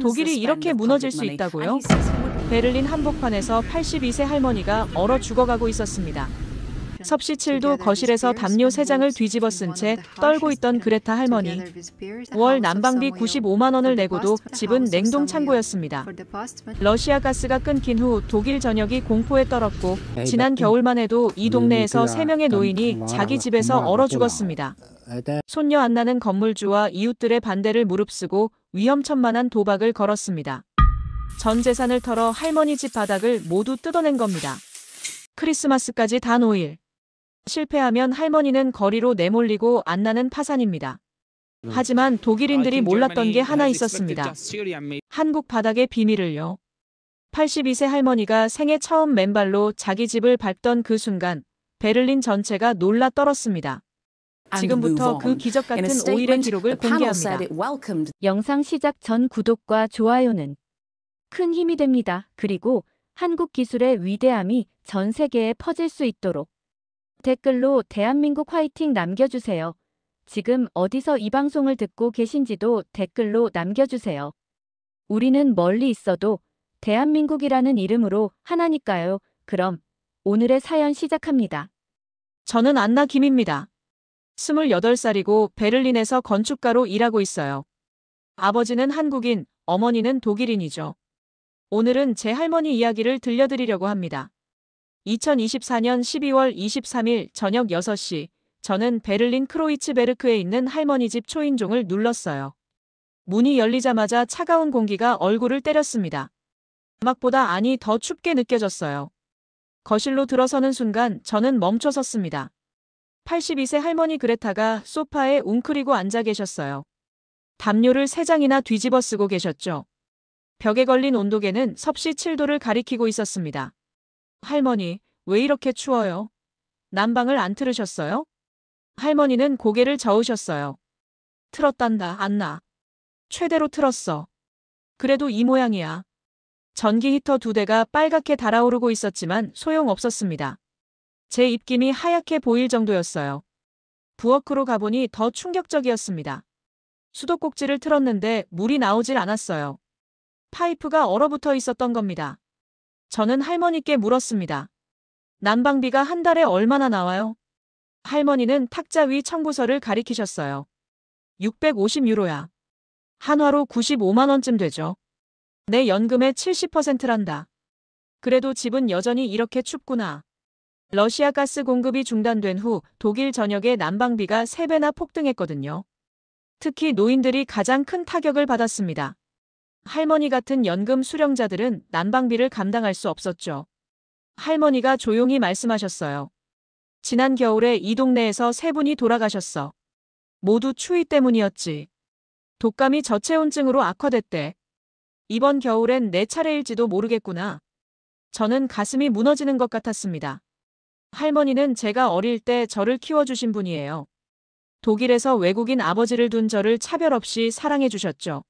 독일이 이렇게 무너질 수 있다고요? 베를린 한복판에서 82세 할머니가 얼어 죽어가고 있었습니다. 섭씨 7도 거실에서 담요 3장을 뒤집어 쓴 채 떨고 있던 그레타 할머니. 월 난방비 95만 원을 내고도 집은 냉동 창고였습니다. 러시아 가스가 끊긴 후 독일 전역이 공포에 떨었고 지난 겨울만 해도 이 동네에서 3명의 노인이 자기 집에서 얼어 죽었습니다. 손녀 안나는 건물주와 이웃들의 반대를 무릅쓰고 위험천만한 도박을 걸었습니다. 전 재산을 털어 할머니 집 바닥을 모두 뜯어낸 겁니다. 크리스마스까지 단 5일. 실패하면 할머니는 거리로 내몰리고 안나는 파산입니다. 하지만 독일인들이 몰랐던 게 하나 있었습니다. 한국 바닥의 비밀을요. 82세 할머니가 생애 처음 맨발로 자기 집을 밟던 그 순간 베를린 전체가 놀라 떨었습니다. 지금부터 그 기적 같은 5일의 기록을 공개합니다. 영상 시작 전 구독과 좋아요는 큰 힘이 됩니다. 그리고 한국 기술의 위대함이 전 세계에 퍼질 수 있도록 댓글로 대한민국 화이팅 남겨주세요. 지금 어디서 이 방송을 듣고 계신지도 댓글로 남겨주세요. 우리는 멀리 있어도 대한민국이라는 이름으로 하나니까요. 그럼 오늘의 사연 시작합니다. 저는 안나 김입니다. 28살이고 베를린에서 건축가로 일하고 있어요. 아버지는 한국인, 어머니는 독일인이죠. 오늘은 제 할머니 이야기를 들려드리려고 합니다. 2024년 12월 23일 저녁 6시, 저는 베를린 크로이츠베르크에 있는 할머니 집 초인종을 눌렀어요. 문이 열리자마자 차가운 공기가 얼굴을 때렸습니다. 음악보다 안이 더 춥게 느껴졌어요. 거실로 들어서는 순간 저는 멈춰 섰습니다. 82세 할머니 그레타가 소파에 웅크리고 앉아 계셨어요. 담요를 3장이나 뒤집어 쓰고 계셨죠. 벽에 걸린 온도계는 섭씨 7도를 가리키고 있었습니다. 할머니, 왜 이렇게 추워요? 난방을 안 틀으셨어요? 할머니는 고개를 저으셨어요. 틀었단다, 안나. 최대로 틀었어. 그래도 이 모양이야. 전기 히터 2대가 빨갛게 달아오르고 있었지만 소용없었습니다. 제 입김이 하얗게 보일 정도였어요. 부엌으로 가보니 더 충격적이었습니다. 수도꼭지를 틀었는데 물이 나오질 않았어요. 파이프가 얼어붙어 있었던 겁니다. 저는 할머니께 물었습니다. 난방비가 한 달에 얼마나 나와요? 할머니는 탁자 위 청구서를 가리키셨어요. 650유로야. 한화로 95만 원쯤 되죠. 내 연금의 70%란다. 그래도 집은 여전히 이렇게 춥구나. 러시아 가스 공급이 중단된 후 독일 전역의 난방비가 3배나 폭등했거든요. 특히 노인들이 가장 큰 타격을 받았습니다. 할머니 같은 연금 수령자들은 난방비를 감당할 수 없었죠. 할머니가 조용히 말씀하셨어요. 지난 겨울에 이 동네에서 3분이 돌아가셨어. 모두 추위 때문이었지. 독감이 저체온증으로 악화됐대. 이번 겨울엔 내 차례일지도 모르겠구나. 저는 가슴이 무너지는 것 같았습니다. 할머니는 제가 어릴 때 저를 키워주신 분이에요. 독일에서 외국인 아버지를 둔 저를 차별 없이 사랑해 주셨죠.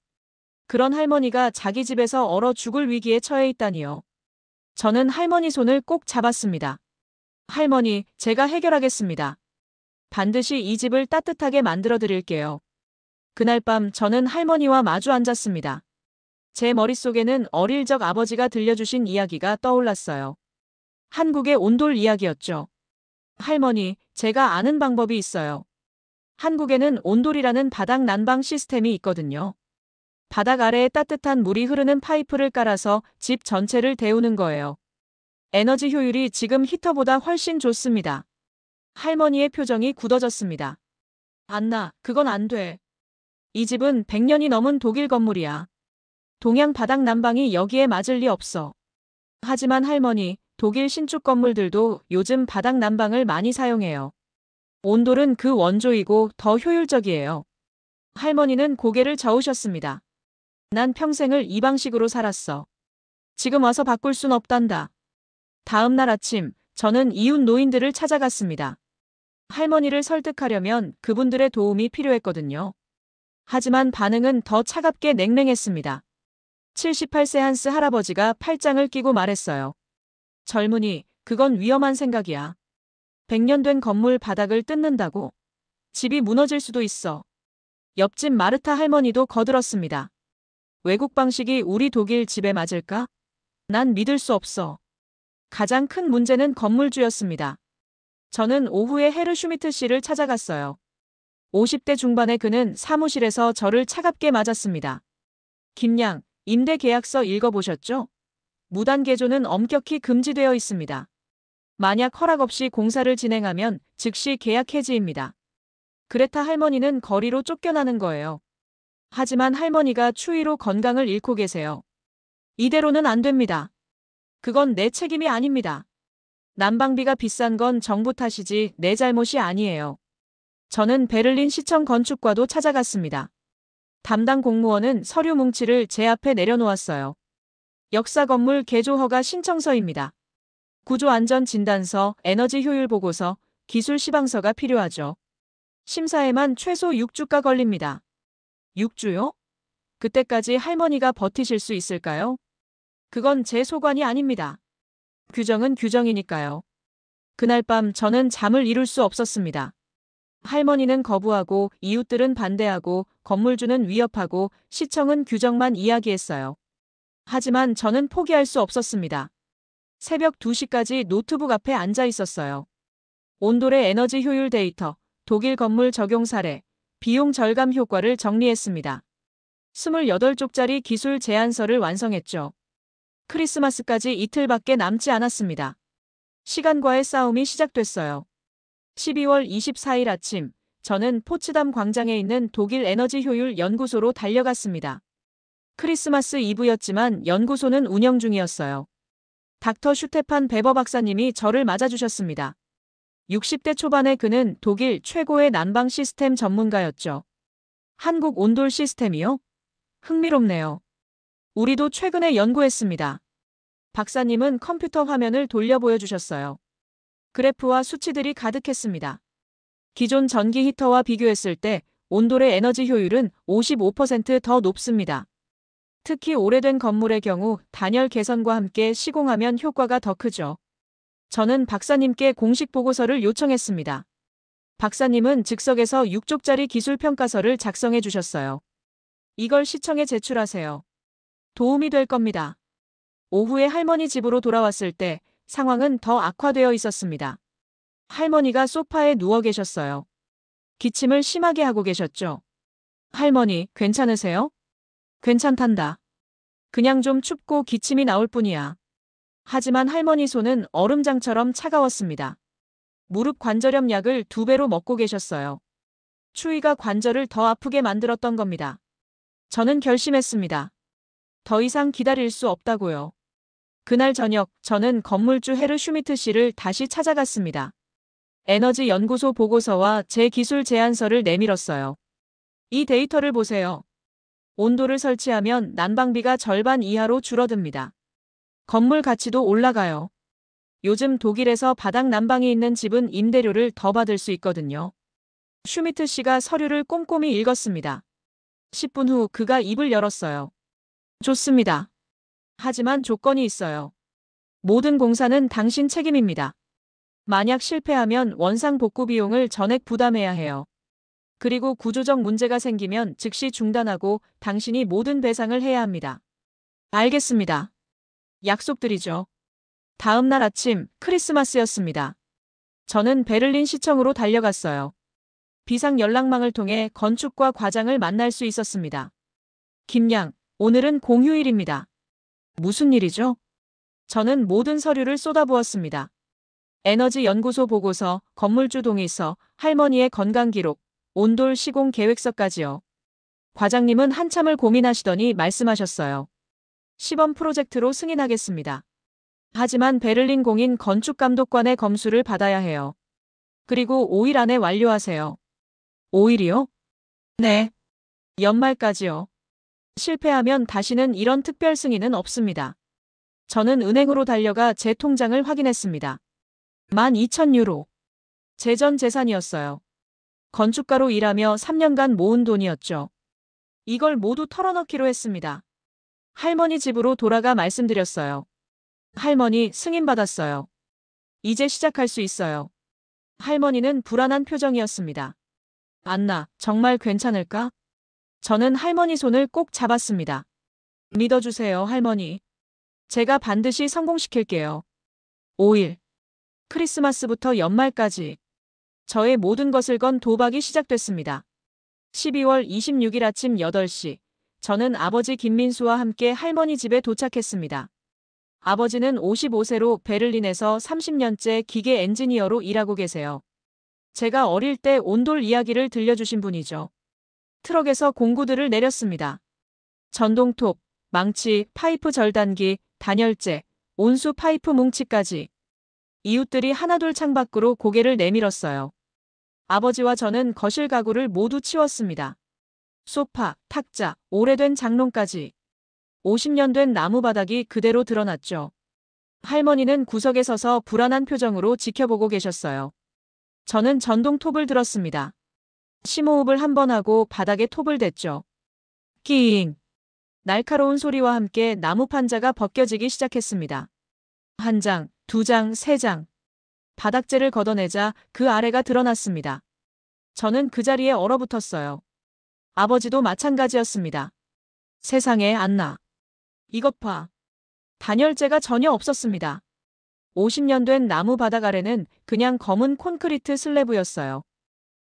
그런 할머니가 자기 집에서 얼어 죽을 위기에 처해 있다니요. 저는 할머니 손을 꼭 잡았습니다. 할머니, 제가 해결하겠습니다. 반드시 이 집을 따뜻하게 만들어 드릴게요. 그날 밤 저는 할머니와 마주 앉았습니다. 제 머릿속에는 어릴 적 아버지가 들려주신 이야기가 떠올랐어요. 한국의 온돌 이야기였죠. 할머니, 제가 아는 방법이 있어요. 한국에는 온돌이라는 바닥 난방 시스템이 있거든요. 바닥 아래에 따뜻한 물이 흐르는 파이프를 깔아서 집 전체를 데우는 거예요. 에너지 효율이 지금 히터보다 훨씬 좋습니다. 할머니의 표정이 굳어졌습니다. 안나, 그건 안 돼. 이 집은 100년이 넘은 독일 건물이야. 동양 바닥 난방이 여기에 맞을 리 없어. 하지만 할머니, 독일 신축 건물들도 요즘 바닥 난방을 많이 사용해요. 온돌은 그 원조이고 더 효율적이에요. 할머니는 고개를 저으셨습니다. 난 평생을 이 방식으로 살았어. 지금 와서 바꿀 순 없단다. 다음 날 아침, 저는 이웃 노인들을 찾아갔습니다. 할머니를 설득하려면 그분들의 도움이 필요했거든요. 하지만 반응은 더 차갑게 냉랭했습니다. 78세 한스 할아버지가 팔짱을 끼고 말했어요. 젊은이, 그건 위험한 생각이야. 100년 된 건물 바닥을 뜯는다고. 집이 무너질 수도 있어. 옆집 마르타 할머니도 거들었습니다. 외국 방식이 우리 독일 집에 맞을까? 난 믿을 수 없어. 가장 큰 문제는 건물주였습니다. 저는 오후에 헤르 슈미트 씨를 찾아갔어요. 50대 중반의 그는 사무실에서 저를 차갑게 맞았습니다. 김양, 임대 계약서 읽어보셨죠? 무단 개조는 엄격히 금지되어 있습니다. 만약 허락 없이 공사를 진행하면 즉시 계약 해지입니다. 그레타 할머니는 거리로 쫓겨나는 거예요. 하지만 할머니가 추위로 건강을 잃고 계세요. 이대로는 안 됩니다. 그건 내 책임이 아닙니다. 난방비가 비싼 건 정부 탓이지 내 잘못이 아니에요. 저는 베를린 시청 건축과도 찾아갔습니다. 담당 공무원은 서류 뭉치를 제 앞에 내려놓았어요. 역사 건물 개조 허가 신청서입니다. 구조안전진단서, 에너지 효율 보고서, 기술 시방서가 필요하죠. 심사에만 최소 6주가 걸립니다. 6주요? 그때까지 할머니가 버티실 수 있을까요? 그건 제 소관이 아닙니다. 규정은 규정이니까요. 그날 밤 저는 잠을 이룰 수 없었습니다. 할머니는 거부하고 이웃들은 반대하고 건물주는 위협하고 시청은 규정만 이야기했어요. 하지만 저는 포기할 수 없었습니다. 새벽 2시까지 노트북 앞에 앉아 있었어요. 온돌의 에너지 효율 데이터, 독일 건물 적용 사례, 비용 절감 효과를 정리했습니다. 28쪽짜리 기술 제안서를 완성했죠. 크리스마스까지 이틀밖에 남지 않았습니다. 시간과의 싸움이 시작됐어요. 12월 24일 아침, 저는 포츠담 광장에 있는 독일 에너지 효율 연구소로 달려갔습니다. 크리스마스 이브였지만 연구소는 운영 중이었어요. 닥터 슈테판 베버 박사님이 저를 맞아주셨습니다. 60대 초반의 그는 독일 최고의 난방 시스템 전문가였죠. 한국 온돌 시스템이요? 흥미롭네요. 우리도 최근에 연구했습니다. 박사님은 컴퓨터 화면을 돌려 보여주셨어요. 그래프와 수치들이 가득했습니다. 기존 전기 히터와 비교했을 때 온돌의 에너지 효율은 55% 더 높습니다. 특히 오래된 건물의 경우 단열 개선과 함께 시공하면 효과가 더 크죠. 저는 박사님께 공식 보고서를 요청했습니다. 박사님은 즉석에서 6쪽짜리 기술평가서를 작성해 주셨어요. 이걸 시청에 제출하세요. 도움이 될 겁니다. 오후에 할머니 집으로 돌아왔을 때 상황은 더 악화되어 있었습니다. 할머니가 소파에 누워 계셨어요. 기침을 심하게 하고 계셨죠. 할머니, 괜찮으세요? 괜찮단다. 그냥 좀 춥고 기침이 나올 뿐이야. 하지만 할머니 손은 얼음장처럼 차가웠습니다. 무릎 관절염 약을 2배로 먹고 계셨어요. 추위가 관절을 더 아프게 만들었던 겁니다. 저는 결심했습니다. 더 이상 기다릴 수 없다고요. 그날 저녁 저는 건물주 헤르 슈미트 씨를 다시 찾아갔습니다. 에너지 연구소 보고서와 제 기술 제안서를 내밀었어요. 이 데이터를 보세요. 온도를 설치하면 난방비가 절반 이하로 줄어듭니다. 건물 가치도 올라가요. 요즘 독일에서 바닥 난방이 있는 집은 임대료를 더 받을 수 있거든요. 슈미트 씨가 서류를 꼼꼼히 읽었습니다. 10분 후 그가 입을 열었어요. 좋습니다. 하지만 조건이 있어요. 모든 공사는 당신 책임입니다. 만약 실패하면 원상 복구 비용을 전액 부담해야 해요. 그리고 구조적 문제가 생기면 즉시 중단하고 당신이 모든 배상을 해야 합니다. 알겠습니다. 약속드리죠. 다음 날 아침 크리스마스였습니다. 저는 베를린 시청으로 달려갔어요. 비상 연락망을 통해 건축과 과장을 만날 수 있었습니다. 김양, 오늘은 공휴일입니다. 무슨 일이죠? 저는 모든 서류를 쏟아부었습니다. 에너지 연구소 보고서, 건물주 동의서, 할머니의 건강 기록, 온돌 시공 계획서까지요. 과장님은 한참을 고민하시더니 말씀하셨어요. 시범 프로젝트로 승인하겠습니다. 하지만 베를린 공인 건축감독관의 검수를 받아야 해요. 그리고 5일 안에 완료하세요. 5일이요? 네. 연말까지요. 실패하면 다시는 이런 특별 승인은 없습니다. 저는 은행으로 달려가 제 통장을 확인했습니다. 12,000유로. 제 전 재산이었어요. 건축가로 일하며 3년간 모은 돈이었죠. 이걸 모두 털어넣기로 했습니다. 할머니 집으로 돌아가 말씀드렸어요. 할머니, 승인받았어요. 이제 시작할 수 있어요. 할머니는 불안한 표정이었습니다. 안나, 정말 괜찮을까? 저는 할머니 손을 꼭 잡았습니다. 믿어주세요, 할머니. 제가 반드시 성공시킬게요. 5일. 크리스마스부터 연말까지 저의 모든 것을 건 도박이 시작됐습니다. 12월 26일 아침 8시, 저는 아버지 김민수와 함께 할머니 집에 도착했습니다. 아버지는 55세로 베를린에서 30년째 기계 엔지니어로 일하고 계세요. 제가 어릴 때 온돌 이야기를 들려주신 분이죠. 트럭에서 공구들을 내렸습니다. 전동톱, 망치, 파이프 절단기, 단열재, 온수 파이프 뭉치까지. 이웃들이 하나둘 창밖으로 고개를 내밀었어요. 아버지와 저는 거실 가구를 모두 치웠습니다. 소파, 탁자, 오래된 장롱까지. 50년 된 나무 바닥이 그대로 드러났죠. 할머니는 구석에 서서 불안한 표정으로 지켜보고 계셨어요. 저는 전동톱을 들었습니다. 심호흡을 한 번 하고 바닥에 톱을 댔죠. 끼잉! 날카로운 소리와 함께 나무 판자가 벗겨지기 시작했습니다. 한 장, 두 장, 세 장. 바닥재를 걷어내자 그 아래가 드러났습니다. 저는 그 자리에 얼어붙었어요. 아버지도 마찬가지였습니다. 세상에 안나. 이것 봐. 단열재가 전혀 없었습니다. 50년 된 나무 바닥 아래는 그냥 검은 콘크리트 슬래브였어요.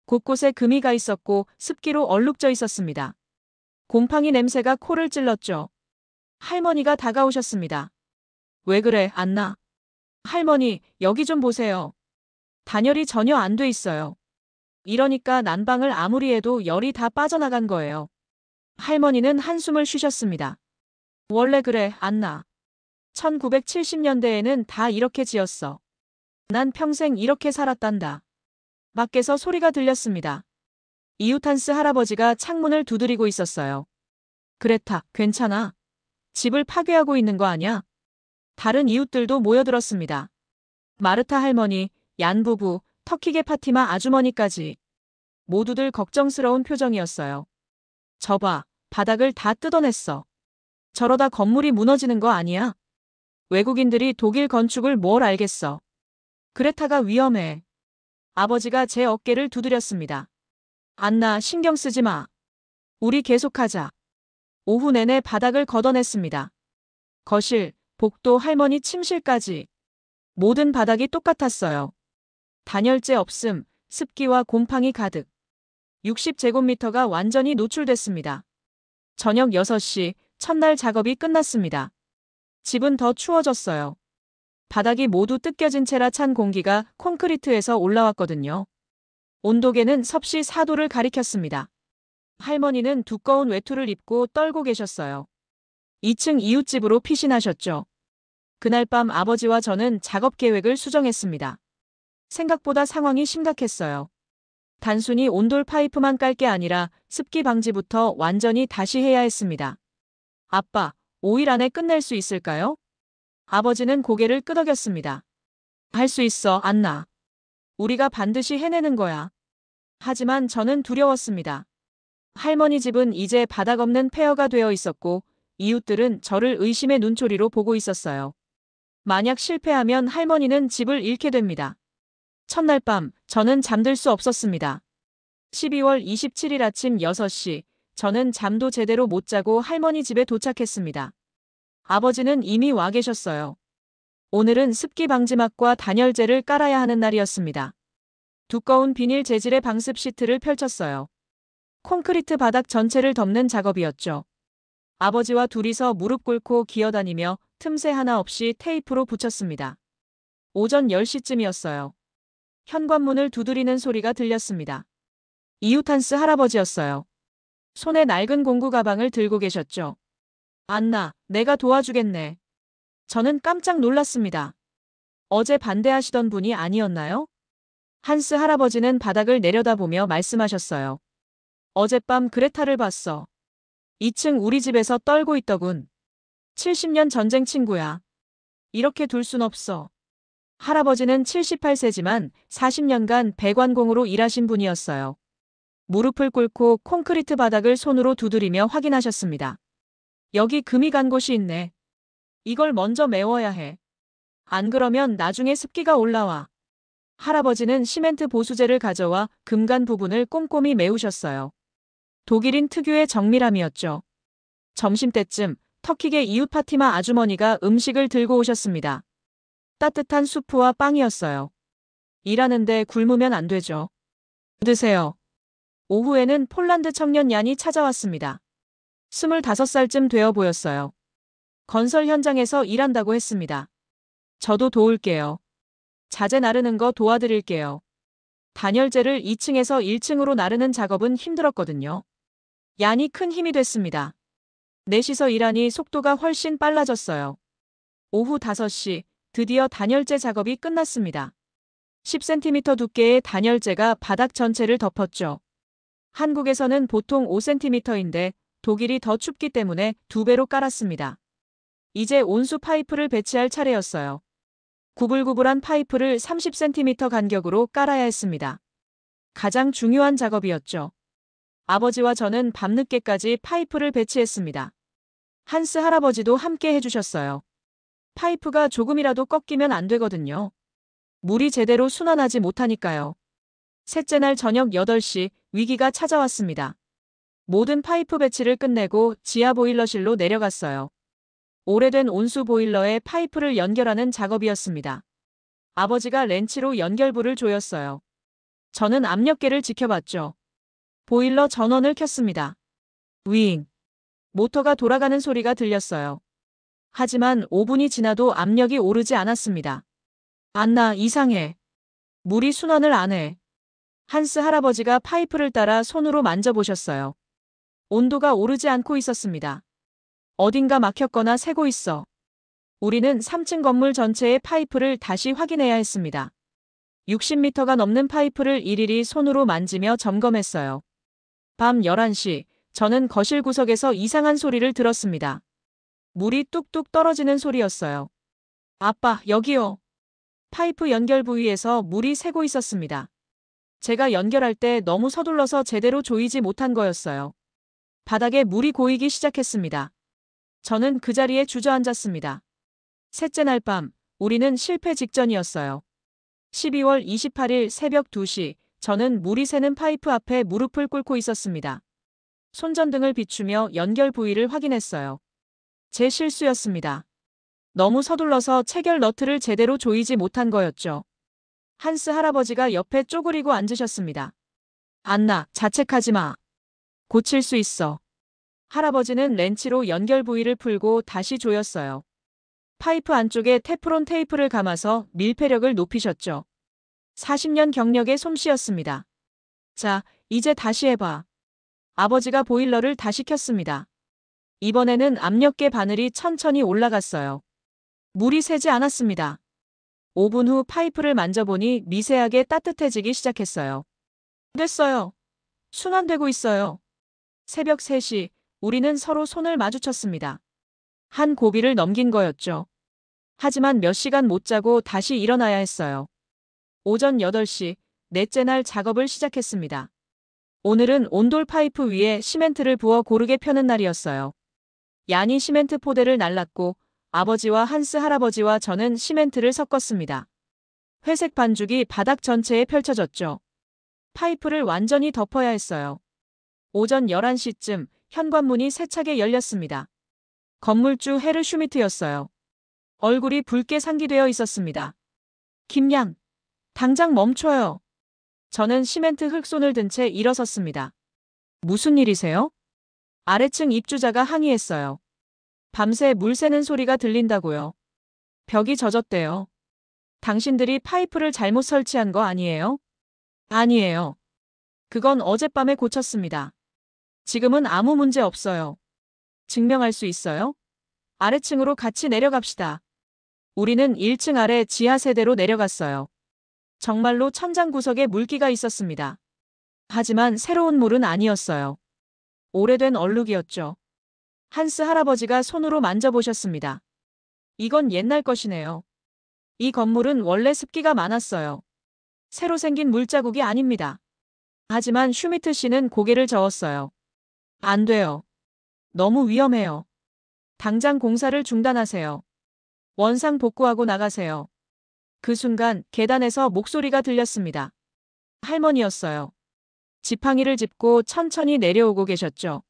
곳곳에 금이 가 있었고 습기로 얼룩져 있었습니다. 곰팡이 냄새가 코를 찔렀죠. 할머니가 다가오셨습니다. 왜 그래, 안나? 할머니, 여기 좀 보세요. 단열이 전혀 안 돼 있어요. 이러니까 난방을 아무리 해도 열이 다 빠져나간 거예요. 할머니는 한숨을 쉬셨습니다. 원래 그래, 안나. 1970년대에는 다 이렇게 지었어. 난 평생 이렇게 살았단다. 밖에서 소리가 들렸습니다. 이웃 한스 할아버지가 창문을 두드리고 있었어요. 그레타, 괜찮아? 집을 파괴하고 있는 거 아냐? 다른 이웃들도 모여들었습니다. 마르타 할머니, 얀 부부, 터키계 파티마 아주머니까지. 모두들 걱정스러운 표정이었어요. 저봐, 바닥을 다 뜯어냈어. 저러다 건물이 무너지는 거 아니야? 외국인들이 독일 건축을 뭘 알겠어. 그레타가 위험해. 아버지가 제 어깨를 두드렸습니다. 안나, 신경 쓰지 마. 우리 계속하자. 오후 내내 바닥을 걷어냈습니다. 거실, 복도, 할머니 침실까지. 모든 바닥이 똑같았어요. 단열재 없음, 습기와 곰팡이 가득. 60제곱미터가 완전히 노출됐습니다. 저녁 6시, 첫날 작업이 끝났습니다. 집은 더 추워졌어요. 바닥이 모두 뜯겨진 채라 찬 공기가 콘크리트에서 올라왔거든요. 온도계는 섭씨 4도를 가리켰습니다. 할머니는 두꺼운 외투를 입고 떨고 계셨어요. 2층 이웃집으로 피신하셨죠. 그날 밤 아버지와 저는 작업 계획을 수정했습니다. 생각보다 상황이 심각했어요. 단순히 온돌 파이프만 깔 게 아니라 습기 방지부터 완전히 다시 해야 했습니다. 아빠, 5일 안에 끝낼 수 있을까요? 아버지는 고개를 끄덕였습니다. 할 수 있어, 안나. 우리가 반드시 해내는 거야. 하지만 저는 두려웠습니다. 할머니 집은 이제 바닥 없는 폐허가 되어 있었고 이웃들은 저를 의심의 눈초리로 보고 있었어요. 만약 실패하면 할머니는 집을 잃게 됩니다. 첫날 밤, 저는 잠들 수 없었습니다. 12월 27일 아침 6시, 저는 잠도 제대로 못 자고 할머니 집에 도착했습니다. 아버지는 이미 와 계셨어요. 오늘은 습기 방지막과 단열재를 깔아야 하는 날이었습니다. 두꺼운 비닐 재질의 방습 시트를 펼쳤어요. 콘크리트 바닥 전체를 덮는 작업이었죠. 아버지와 둘이서 무릎 꿇고 기어다니며 틈새 하나 없이 테이프로 붙였습니다. 오전 10시쯤이었어요. 현관문을 두드리는 소리가 들렸습니다. 이웃 한스 할아버지였어요. 손에 낡은 공구 가방을 들고 계셨죠. 안나, 내가 도와주겠네. 저는 깜짝 놀랐습니다. 어제 반대하시던 분이 아니었나요? 한스 할아버지는 바닥을 내려다보며 말씀하셨어요. 어젯밤 그레타를 봤어. 2층 우리 집에서 떨고 있더군. 70년 전쟁 친구야. 이렇게 둘 순 없어. 할아버지는 78세지만 40년간 배관공으로 일하신 분이었어요. 무릎을 꿇고 콘크리트 바닥을 손으로 두드리며 확인하셨습니다. 여기 금이 간 곳이 있네. 이걸 먼저 메워야 해. 안 그러면 나중에 습기가 올라와. 할아버지는 시멘트 보수제를 가져와 금간 부분을 꼼꼼히 메우셨어요. 독일인 특유의 정밀함이었죠. 점심때쯤 터키계 이웃 파티마 아주머니가 음식을 들고 오셨습니다. 따뜻한 수프와 빵이었어요. 일하는데 굶으면 안 되죠. 드세요. 오후에는 폴란드 청년 얀이 찾아왔습니다. 25살쯤 되어 보였어요. 건설 현장에서 일한다고 했습니다. 저도 도울게요. 자재 나르는 거 도와드릴게요. 단열재를 2층에서 1층으로 나르는 작업은 힘들었거든요. 얀이 큰 힘이 됐습니다. 넷이서 일하니 속도가 훨씬 빨라졌어요. 오후 5시, 드디어 단열재 작업이 끝났습니다. 10cm 두께의 단열재가 바닥 전체를 덮었죠. 한국에서는 보통 5cm인데 독일이 더 춥기 때문에 2배로 깔았습니다. 이제 온수 파이프를 배치할 차례였어요. 구불구불한 파이프를 30cm 간격으로 깔아야 했습니다. 가장 중요한 작업이었죠. 아버지와 저는 밤늦게까지 파이프를 배치했습니다. 한스 할아버지도 함께 해주셨어요. 파이프가 조금이라도 꺾이면 안 되거든요. 물이 제대로 순환하지 못하니까요. 셋째 날 저녁 8시 위기가 찾아왔습니다. 모든 파이프 배치를 끝내고 지하 보일러실로 내려갔어요. 오래된 온수 보일러에 파이프를 연결하는 작업이었습니다. 아버지가 렌치로 연결부를 조였어요. 저는 압력계를 지켜봤죠. 보일러 전원을 켰습니다. 윙. 모터가 돌아가는 소리가 들렸어요. 하지만 5분이 지나도 압력이 오르지 않았습니다. 안나, 이상해. 물이 순환을 안 해. 한스 할아버지가 파이프를 따라 손으로 만져보셨어요. 온도가 오르지 않고 있었습니다. 어딘가 막혔거나 새고 있어. 우리는 3층 건물 전체의 파이프를 다시 확인해야 했습니다. 60m가 넘는 파이프를 일일이 손으로 만지며 점검했어요. 밤 11시, 저는 거실 구석에서 이상한 소리를 들었습니다. 물이 뚝뚝 떨어지는 소리였어요. 아빠, 여기요. 파이프 연결 부위에서 물이 새고 있었습니다. 제가 연결할 때 너무 서둘러서 제대로 조이지 못한 거였어요. 바닥에 물이 고이기 시작했습니다. 저는 그 자리에 주저앉았습니다. 셋째 날 밤, 우리는 실패 직전이었어요. 12월 28일 새벽 2시, 저는 물이 새는 파이프 앞에 무릎을 꿇고 있었습니다. 손전등을 비추며 연결 부위를 확인했어요. 제 실수였습니다. 너무 서둘러서 체결 너트를 제대로 조이지 못한 거였죠. 한스 할아버지가 옆에 쪼그리고 앉으셨습니다. 안나, 자책하지 마. 고칠 수 있어. 할아버지는 렌치로 연결 부위를 풀고 다시 조였어요. 파이프 안쪽에 테프론 테이프를 감아서 밀폐력을 높이셨죠. 40년 경력의 솜씨였습니다. 자, 이제 다시 해봐. 아버지가 보일러를 다시 켰습니다. 이번에는 압력계 바늘이 천천히 올라갔어요. 물이 새지 않았습니다. 5분 후 파이프를 만져보니 미세하게 따뜻해지기 시작했어요. 됐어요. 순환되고 있어요. 새벽 3시, 우리는 서로 손을 마주쳤습니다. 한 고비를 넘긴 거였죠. 하지만 몇 시간 못 자고 다시 일어나야 했어요. 오전 8시, 넷째 날 작업을 시작했습니다. 오늘은 온돌 파이프 위에 시멘트를 부어 고르게 펴는 날이었어요. 얀이 시멘트 포대를 날랐고 아버지와 한스 할아버지와 저는 시멘트를 섞었습니다. 회색 반죽이 바닥 전체에 펼쳐졌죠. 파이프를 완전히 덮어야 했어요. 오전 11시쯤 현관문이 세차게 열렸습니다. 건물주 헤르 슈미트였어요. 얼굴이 붉게 상기되어 있었습니다. 김양, 당장 멈춰요. 저는 시멘트 흙손을 든 채 일어섰습니다. 무슨 일이세요? 아래층 입주자가 항의했어요. 밤새 물 새는 소리가 들린다고요. 벽이 젖었대요. 당신들이 파이프를 잘못 설치한 거 아니에요? 아니에요. 그건 어젯밤에 고쳤습니다. 지금은 아무 문제 없어요. 증명할 수 있어요? 아래층으로 같이 내려갑시다. 우리는 1층 아래 지하 세대로 내려갔어요. 정말로 천장 구석에 물기가 있었습니다. 하지만 새로운 물은 아니었어요. 오래된 얼룩이었죠. 한스 할아버지가 손으로 만져보셨습니다. 이건 옛날 것이네요. 이 건물은 원래 습기가 많았어요. 새로 생긴 물자국이 아닙니다. 하지만 슈미트 씨는 고개를 저었어요. 안 돼요. 너무 위험해요. 당장 공사를 중단하세요. 원상 복구하고 나가세요. 그 순간 계단에서 목소리가 들렸습니다. 할머니였어요. 지팡이를 짚고 천천히 내려오고 계셨죠.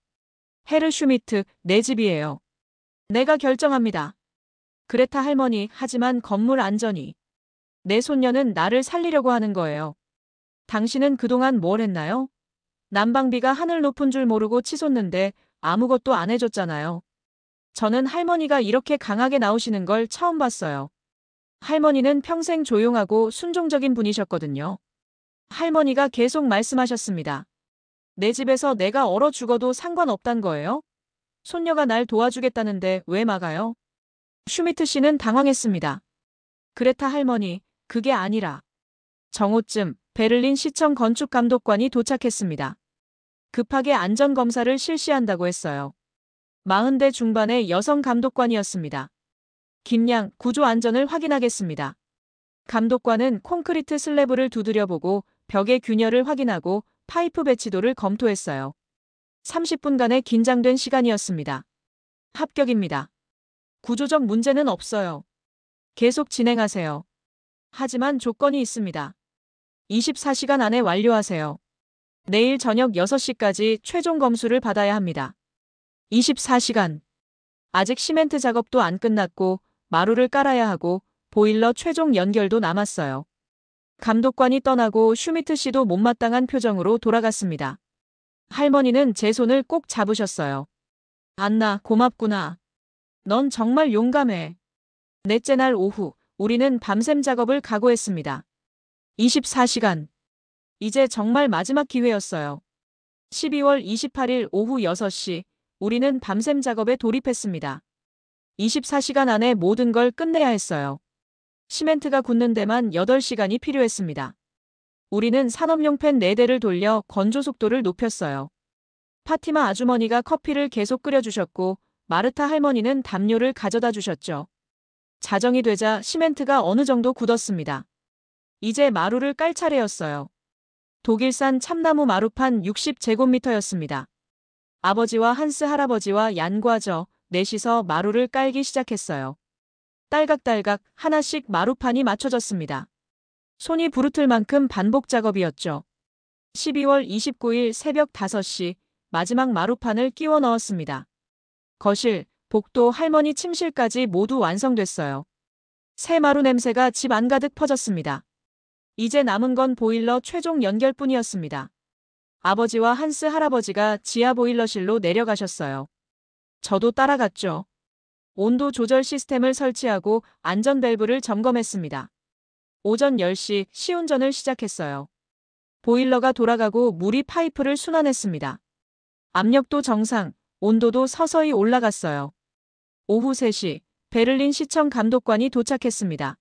헤르 슈미트, 내 집이에요. 내가 결정합니다. 그레타 할머니, 하지만 건물 안전이. 내 손녀는 나를 살리려고 하는 거예요. 당신은 그동안 뭘 했나요? 난방비가 하늘 높은 줄 모르고 치솟는데 아무것도 안 해줬잖아요. 저는 할머니가 이렇게 강하게 나오시는 걸 처음 봤어요. 할머니는 평생 조용하고 순종적인 분이셨거든요. 할머니가 계속 말씀하셨습니다. 내 집에서 내가 얼어 죽어도 상관없단 거예요? 손녀가 날 도와주겠다는데 왜 막아요? 슈미트 씨는 당황했습니다. 그레타 할머니, 그게 아니라. 정오쯤 베를린 시청 건축감독관이 도착했습니다. 급하게 안전검사를 실시한다고 했어요. 40대 중반의 여성 감독관이었습니다. 김양, 구조 안전을 확인하겠습니다. 감독관은 콘크리트 슬래브를 두드려보고 벽의 균열을 확인하고 파이프 배치도를 검토했어요. 30분간의 긴장된 시간이었습니다. 합격입니다. 구조적 문제는 없어요. 계속 진행하세요. 하지만 조건이 있습니다. 24시간 안에 완료하세요. 내일 저녁 6시까지 최종 검수를 받아야 합니다. 24시간. 아직 시멘트 작업도 안 끝났고 마루를 깔아야 하고 보일러 최종 연결도 남았어요. 감독관이 떠나고 슈미트 씨도 못마땅한 표정으로 돌아갔습니다. 할머니는 제 손을 꼭 잡으셨어요. 안나, 고맙구나. 넌 정말 용감해. 넷째 날 오후, 우리는 밤샘 작업을 각오했습니다. 24시간. 이제 정말 마지막 기회였어요. 12월 28일 오후 6시, 우리는 밤샘 작업에 돌입했습니다. 24시간 안에 모든 걸 끝내야 했어요. 시멘트가 굳는 데만 8시간이 필요했습니다. 우리는 산업용 팬 4대를 돌려 건조 속도를 높였어요. 파티마 아주머니가 커피를 계속 끓여주셨고 마르타 할머니는 담요를 가져다 주셨죠. 자정이 되자 시멘트가 어느 정도 굳었습니다. 이제 마루를 깔 차례였어요. 독일산 참나무 마루판 60제곱미터였습니다. 아버지와 한스 할아버지와 얀과 저 넷이서 마루를 깔기 시작했어요. 딸각딸각 하나씩 마루판이 맞춰졌습니다. 손이 부르틀 만큼 반복 작업이었죠. 12월 29일 새벽 5시 마지막 마루판을 끼워 넣었습니다. 거실, 복도, 할머니 침실까지 모두 완성됐어요. 새 마루 냄새가 집 안가득 퍼졌습니다. 이제 남은 건 보일러 최종 연결뿐이었습니다. 아버지와 한스 할아버지가 지하 보일러실로 내려가셨어요. 저도 따라갔죠. 온도 조절 시스템을 설치하고 안전 밸브를 점검했습니다. 오전 10시 시운전을 시작했어요. 보일러가 돌아가고 물이 파이프를 순환했습니다. 압력도 정상, 온도도 서서히 올라갔어요. 오후 3시 베를린 시청 감독관이 도착했습니다.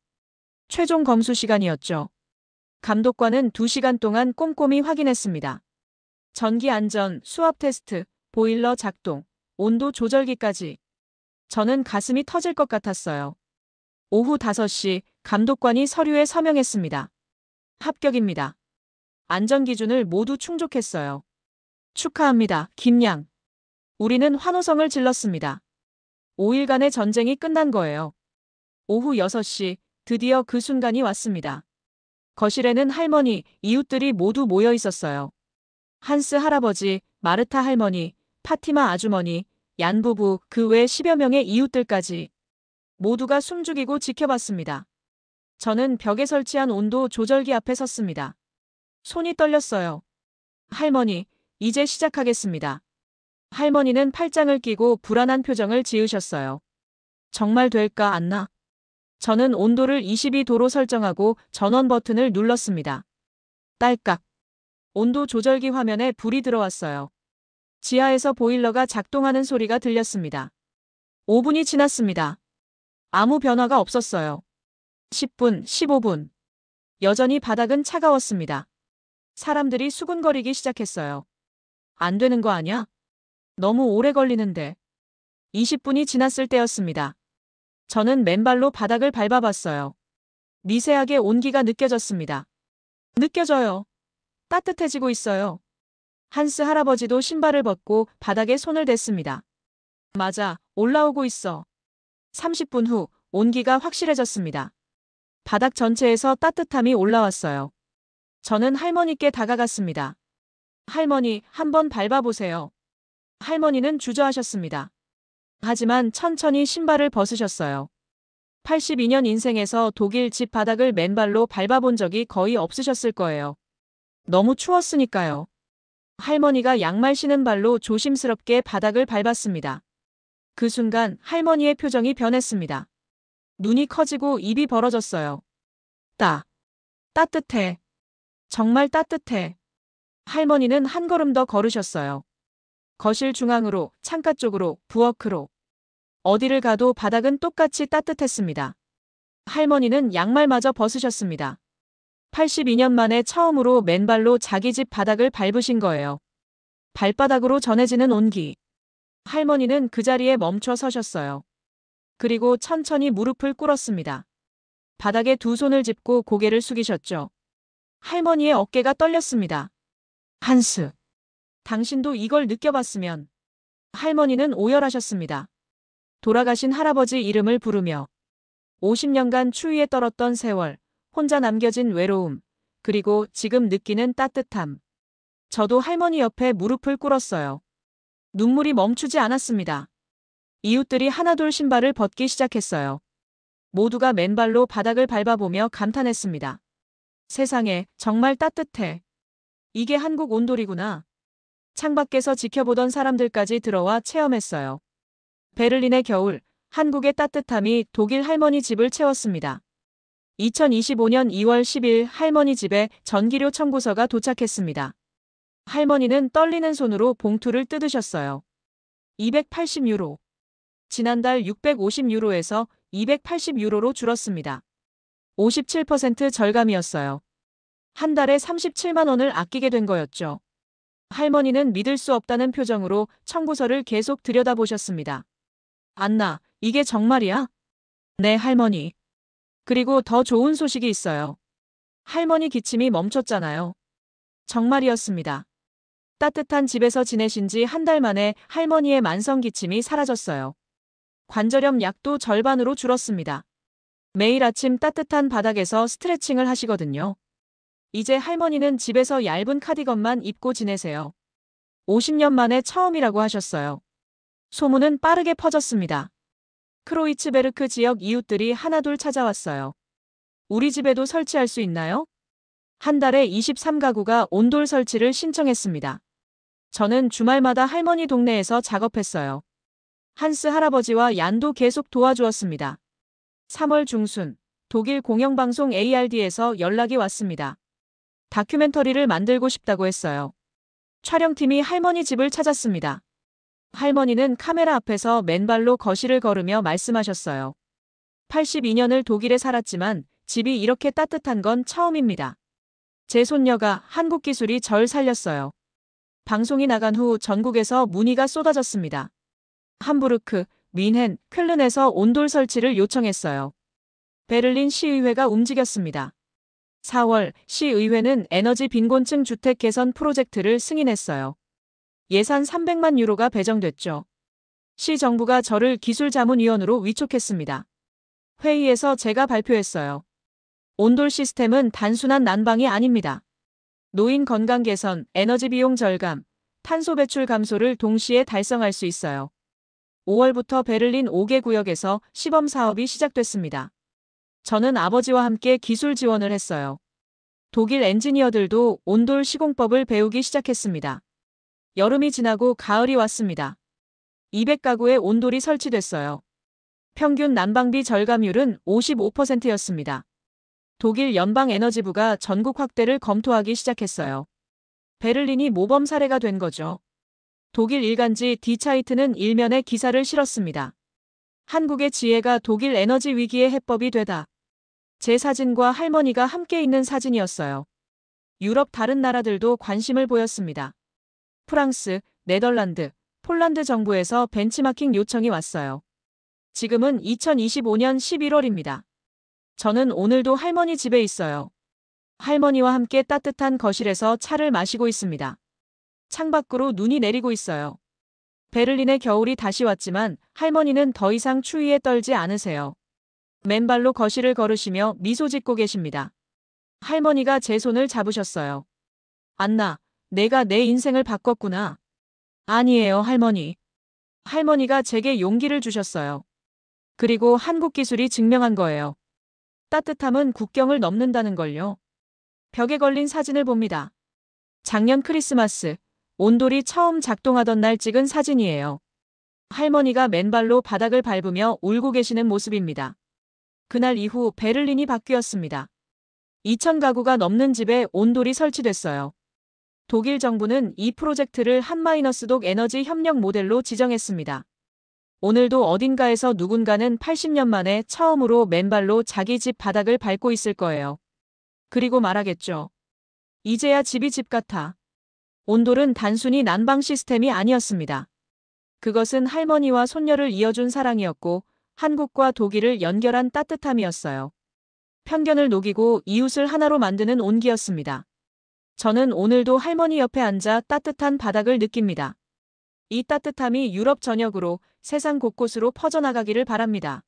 최종 검수 시간이었죠. 감독관은 2시간 동안 꼼꼼히 확인했습니다. 전기 안전, 수압 테스트, 보일러 작동, 온도 조절기까지. 저는 가슴이 터질 것 같았어요. 오후 5시 감독관이 서류에 서명했습니다. 합격입니다. 안전기준을 모두 충족했어요. 축하합니다, 김양. 우리는 환호성을 질렀습니다. 5일간의 전쟁이 끝난 거예요. 오후 6시 드디어 그 순간이 왔습니다. 거실에는 할머니, 이웃들이 모두 모여 있었어요. 한스 할아버지, 마르타 할머니, 파티마 아주머니, 얀 부부, 그 외 10여 명의 이웃들까지. 모두가 숨죽이고 지켜봤습니다. 저는 벽에 설치한 온도 조절기 앞에 섰습니다. 손이 떨렸어요. 할머니, 이제 시작하겠습니다. 할머니는 팔짱을 끼고 불안한 표정을 지으셨어요. 정말 될까, 안나? 저는 온도를 22도로 설정하고 전원 버튼을 눌렀습니다. 딸깍. 온도 조절기 화면에 불이 들어왔어요. 지하에서 보일러가 작동하는 소리가 들렸습니다. 5분이 지났습니다. 아무 변화가 없었어요. 10분, 15분. 여전히 바닥은 차가웠습니다. 사람들이 수군거리기 시작했어요. 안 되는 거 아냐? 너무 오래 걸리는데. 20분이 지났을 때였습니다. 저는 맨발로 바닥을 밟아봤어요. 미세하게 온기가 느껴졌습니다. 느껴져요. 따뜻해지고 있어요. 한스 할아버지도 신발을 벗고 바닥에 손을 댔습니다. 맞아, 올라오고 있어. 30분 후 온기가 확실해졌습니다. 바닥 전체에서 따뜻함이 올라왔어요. 저는 할머니께 다가갔습니다. 할머니, 한번 밟아보세요. 할머니는 주저하셨습니다. 하지만 천천히 신발을 벗으셨어요. 82년 인생에서 독일 집 바닥을 맨발로 밟아본 적이 거의 없으셨을 거예요. 너무 추웠으니까요. 할머니가 양말 신은 발로 조심스럽게 바닥을 밟았습니다. 그 순간 할머니의 표정이 변했습니다. 눈이 커지고 입이 벌어졌어요. 따뜻해. 정말 따뜻해. 할머니는 한 걸음 더 걸으셨어요. 거실 중앙으로, 창가 쪽으로, 부엌으로. 어디를 가도 바닥은 똑같이 따뜻했습니다. 할머니는 양말마저 벗으셨습니다. 82년 만에 처음으로 맨발로 자기 집 바닥을 밟으신 거예요. 발바닥으로 전해지는 온기. 할머니는 그 자리에 멈춰 서셨어요. 그리고 천천히 무릎을 꿇었습니다. 바닥에 두 손을 짚고 고개를 숙이셨죠. 할머니의 어깨가 떨렸습니다. 한스. 당신도 이걸 느껴봤으면. 할머니는 오열하셨습니다. 돌아가신 할아버지 이름을 부르며 50년간 추위에 떨었던 세월, 혼자 남겨진 외로움, 그리고 지금 느끼는 따뜻함. 저도 할머니 옆에 무릎을 꿇었어요. 눈물이 멈추지 않았습니다. 이웃들이 하나둘 신발을 벗기 시작했어요. 모두가 맨발로 바닥을 밟아보며 감탄했습니다. 세상에, 정말 따뜻해. 이게 한국 온돌이구나. 창밖에서 지켜보던 사람들까지 들어와 체험했어요. 베를린의 겨울, 한국의 따뜻함이 독일 할머니 집을 채웠습니다. 2025년 2월 10일 할머니 집에 전기료 청구서가 도착했습니다. 할머니는 떨리는 손으로 봉투를 뜯으셨어요. 280유로. 지난달 650유로에서 280유로로 줄었습니다. 57% 절감이었어요. 한 달에 37만 원을 아끼게 된 거였죠. 할머니는 믿을 수 없다는 표정으로 청구서를 계속 들여다보셨습니다. 안나, 이게 정말이야? 네, 할머니. 그리고 더 좋은 소식이 있어요. 할머니 기침이 멈췄잖아요. 정말이었습니다. 따뜻한 집에서 지내신 지 한 달 만에 할머니의 만성 기침이 사라졌어요. 관절염 약도 절반으로 줄었습니다. 매일 아침 따뜻한 바닥에서 스트레칭을 하시거든요. 이제 할머니는 집에서 얇은 카디건만 입고 지내세요. 50년 만에 처음이라고 하셨어요. 소문은 빠르게 퍼졌습니다. 크로이츠베르크 지역 이웃들이 하나둘 찾아왔어요. 우리 집에도 설치할 수 있나요? 한 달에 23가구가 온돌 설치를 신청했습니다. 저는 주말마다 할머니 동네에서 작업했어요. 한스 할아버지와 얀도 계속 도와주었습니다. 3월 중순, 독일 공영방송 ARD에서 연락이 왔습니다. 다큐멘터리를 만들고 싶다고 했어요. 촬영팀이 할머니 집을 찾았습니다. 할머니는 카메라 앞에서 맨발로 거실을 걸으며 말씀하셨어요. 82년을 독일에 살았지만 집이 이렇게 따뜻한 건 처음입니다. 제 손녀가 한국 기술이 절 살렸어요. 방송이 나간 후 전국에서 문의가 쏟아졌습니다. 함부르크, 뮌헨, 쾰른에서 온돌 설치를 요청했어요. 베를린 시의회가 움직였습니다. 4월 시의회는 에너지 빈곤층 주택 개선 프로젝트를 승인했어요. 예산 300만 유로가 배정됐죠. 시 정부가 저를 기술자문위원으로 위촉했습니다. 회의에서 제가 발표했어요. 온돌 시스템은 단순한 난방이 아닙니다. 노인 건강 개선, 에너지 비용 절감, 탄소 배출 감소를 동시에 달성할 수 있어요. 5월부터 베를린 5개 구역에서 시범 사업이 시작됐습니다. 저는 아버지와 함께 기술 지원을 했어요. 독일 엔지니어들도 온돌 시공법을 배우기 시작했습니다. 여름이 지나고 가을이 왔습니다. 200가구의 온돌이 설치됐어요. 평균 난방비 절감률은 55%였습니다. 독일 연방에너지부가 전국 확대를 검토하기 시작했어요. 베를린이 모범 사례가 된 거죠. 독일 일간지 디차이트는 일면에 기사를 실었습니다. 한국의 지혜가 독일 에너지 위기의 해법이 되다. 제 사진과 할머니가 함께 있는 사진이었어요. 유럽 다른 나라들도 관심을 보였습니다. 프랑스, 네덜란드, 폴란드 정부에서 벤치마킹 요청이 왔어요. 지금은 2025년 11월입니다. 저는 오늘도 할머니 집에 있어요. 할머니와 함께 따뜻한 거실에서 차를 마시고 있습니다. 창밖으로 눈이 내리고 있어요. 베를린의 겨울이 다시 왔지만 할머니는 더 이상 추위에 떨지 않으세요. 맨발로 거실을 걸으시며 미소 짓고 계십니다. 할머니가 제 손을 잡으셨어요. 안나, 내가 내 인생을 바꿨구나. 아니에요, 할머니. 할머니가 제게 용기를 주셨어요. 그리고 한국 기술이 증명한 거예요. 따뜻함은 국경을 넘는다는 걸요. 벽에 걸린 사진을 봅니다. 작년 크리스마스, 온돌이 처음 작동하던 날 찍은 사진이에요. 할머니가 맨발로 바닥을 밟으며 울고 계시는 모습입니다. 그날 이후 베를린이 바뀌었습니다. 2,000가구가 넘는 집에 온돌이 설치됐어요. 독일 정부는 이 프로젝트를 한마이너스독 에너지 협력 모델로 지정했습니다. 오늘도 어딘가에서 누군가는 80년 만에 처음으로 맨발로 자기 집 바닥을 밟고 있을 거예요. 그리고 말하겠죠. 이제야 집이 집 같아. 온돌은 단순히 난방 시스템이 아니었습니다. 그것은 할머니와 손녀를 이어준 사랑이었고 한국과 독일을 연결한 따뜻함이었어요. 편견을 녹이고 이웃을 하나로 만드는 온기였습니다. 저는 오늘도 할머니 옆에 앉아 따뜻한 바닥을 느낍니다. 이 따뜻함이 유럽 전역으로 세상 곳곳으로 퍼져나가기를 바랍니다.